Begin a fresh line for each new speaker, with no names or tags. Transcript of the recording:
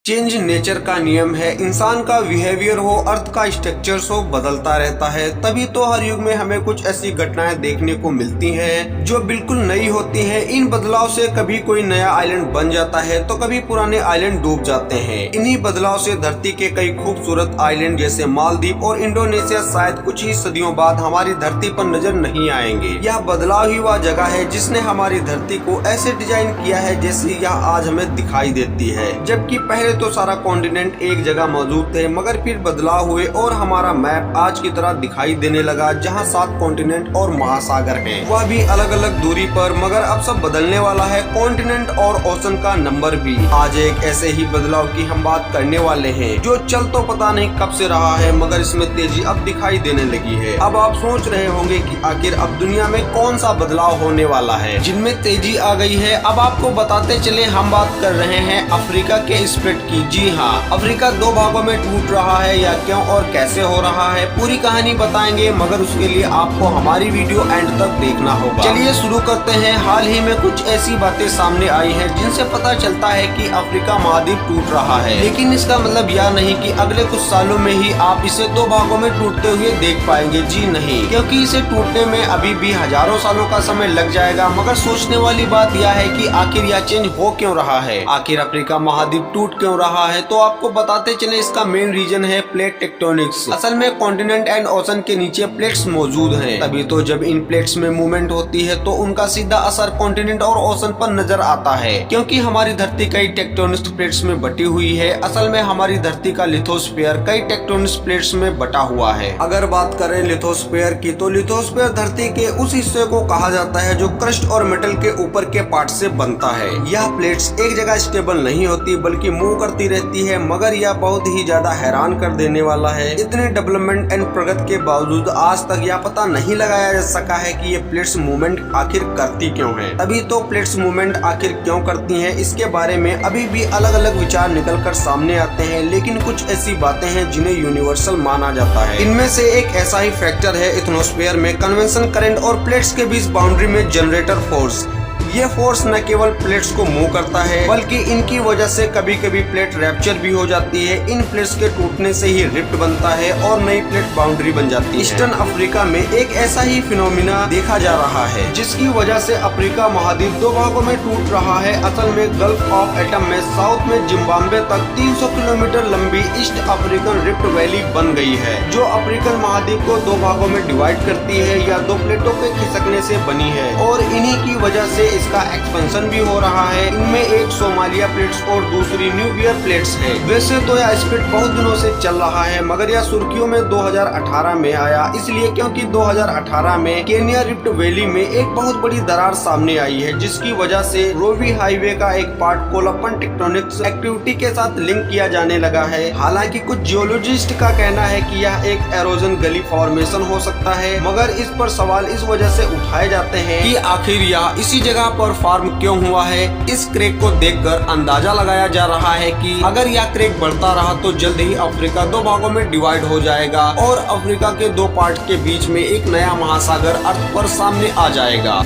Change nature का नियम है। इंसान का बिहेवियर हो, अर्थ का स्ट्रक्चर हो, बदलता रहता है। तभी तो हर युग में हमें कुछ ऐसी घटनाएं देखने को मिलती हैं जो बिल्कुल नई होती हैं। इन बदलाव से कभी कोई नया आइलैंड बन जाता है तो कभी पुराने आइलैंड डूब जाते हैं। इन्हीं बदलाव से धरती के कई खूबसूरत आइलैंड जैसे मालदीव और इंडोनेशिया शायद कुछ ही सदियों बाद हमारी धरती पर नजर नहीं आएंगे। यह बदलाव ही वह जगह है जिसने हमारी धरती को ऐसे डिजाइन किया है जैसे यह आज हमें दिखाई देती है। जबकि पहले तो सारा कॉन्टिनेंट एक जगह मौजूद थे, मगर फिर बदलाव हुए और हमारा मैप आज की तरह दिखाई देने लगा, जहां 7 कॉन्टिनेंट और महासागर हैं, वह भी अलग अलग दूरी पर। मगर अब सब बदलने वाला है, कॉन्टिनेंट और ओशन का नंबर भी। आज एक ऐसे ही बदलाव की हम बात करने वाले हैं जो चल तो पता नहीं कब से रहा है, मगर इसमें तेजी अब दिखाई देने लगी है। अब आप सोच रहे होंगे कि आखिर अब दुनिया में कौन सा बदलाव होने वाला है जिनमें तेजी आ गई है। अब आपको बताते चले, हम बात कर रहे हैं अफ्रीका के स्प्लिट की। जी हाँ, अफ्रीका 2 भागों में टूट रहा है, या क्यों और कैसे हो रहा है, पूरी कहानी बताएंगे, मगर उसके लिए आपको हमारी वीडियो एंड तक देखना होगा। चलिए शुरू करते हैं। हाल ही में कुछ ऐसी बातें सामने आई हैं जिनसे पता चलता है कि अफ्रीका महाद्वीप टूट रहा है, लेकिन इसका मतलब यह नहीं कि अगले कुछ सालों में ही आप इसे 2 भागों में टूटते हुए देख पाएंगे। जी नहीं, क्योंकि इसे टूटने में अभी भी हजारों सालों का समय लग जाएगा। मगर सोचने वाली बात यह है कि आखिर यह चेंज हो क्यों रहा है, आखिर अफ्रीका महाद्वीप टूट क्यों रहा है। तो आपको बताते चले, इसका मेन रीजन है प्लेट टेक्टोनिक्स। असल में कॉन्टिनेंट एंड ओशन के नीचे प्लेट्स मौजूद हैं। तभी तो जब इन प्लेट्स में मूवमेंट होती है तो उनका सीधा असर कॉन्टिनेंट और ओशन पर नजर आता है, क्योंकि हमारी धरती कई टेक्टोनिक प्लेट्स में बटी हुई है। असल में हमारी धरती का लिथोस्फीयर कई टेक्टोनिक प्लेट्स में बटा हुआ है। अगर बात करें लिथोस्फीयर की, तो लिथोस्फीयर धरती के उस हिस्से को कहा जाता है जो क्रस्ट और मेटल के ऊपर के पार्ट से बनता है। यह प्लेट्स एक जगह स्टेबल नहीं होती बल्कि मूव करती रहती है, मगर यह बहुत ही ज्यादा हैरान कर देने वाला है। इतने डेवलपमेंट एंड प्रगति के बावजूद आज तक यह पता नहीं लगाया जा सका है कि ये प्लेट्स मूवमेंट आखिर करती क्यों है। तभी तो प्लेट्स मूवमेंट आखिर क्यों करती हैं, इसके बारे में अभी भी अलग अलग विचार निकल कर सामने आते हैं, लेकिन कुछ ऐसी बातें हैं जिन्हें यूनिवर्सल माना जाता है। इनमें से एक ऐसा ही फैक्टर है इथनोस्फीयर में कन्वेंशन करंट और प्लेट्स के बीच बाउंड्री में जनरेटर फोर्स। ये फोर्स न केवल प्लेट्स को मूव करता है, बल्कि इनकी वजह से कभी कभी प्लेट रैप्चर भी हो जाती है। इन प्लेट्स के टूटने से ही रिफ्ट बनता है और नई प्लेट बाउंड्री बन जाती है। ईस्टर्न अफ्रीका में एक ऐसा ही फिनोमिना देखा जा रहा है, जिसकी वजह से अफ्रीका महाद्वीप 2 भागों में टूट रहा है। असल में गल्फ ऑफ एटम में साउथ में जिम्बाब्वे तक 300 किलोमीटर लंबी ईस्ट अफ्रीकन रिफ्ट वैली बन गई है, जो अफ्रीकन महाद्वीप को 2 भागों में डिवाइड करती है, या 2 प्लेटों के खिसकने से बनी है। और इन्हीं की वजह से इसका एक्सपेंशन भी हो रहा है। इनमें एक सोमालिया प्लेट्स और दूसरी न्यूबियर प्लेट्स है। वैसे तो यह स्प्लिट बहुत दिनों से चल रहा है, मगर यह सुर्खियों में 2018 में आया, इसलिए क्योंकि 2018 में केन्या रिफ्ट वैली में एक बहुत बड़ी दरार सामने आई है, जिसकी वजह से रोवी हाईवे का एक पार्ट कोलपन टेक्टोनिक्स एक्टिविटी के साथ लिंक किया जाने लगा है। हालांकि कुछ जियोलॉजिस्ट का कहना है कि यह एक एरोजन गली फॉर्मेशन हो सकता है, मगर इस पर सवाल इस वजह से उठाए जाते हैं कि आखिर यह इसी जगह पर फॉर्म क्यों हुआ है। इस क्रैक को देखकर अंदाजा लगाया जा रहा है कि अगर यह क्रैक बढ़ता रहा तो जल्द ही अफ्रीका 2 भागों में डिवाइड हो जाएगा और अफ्रीका के 2 पार्ट के बीच में एक नया महासागर अर्थ पर सामने आ जाएगा।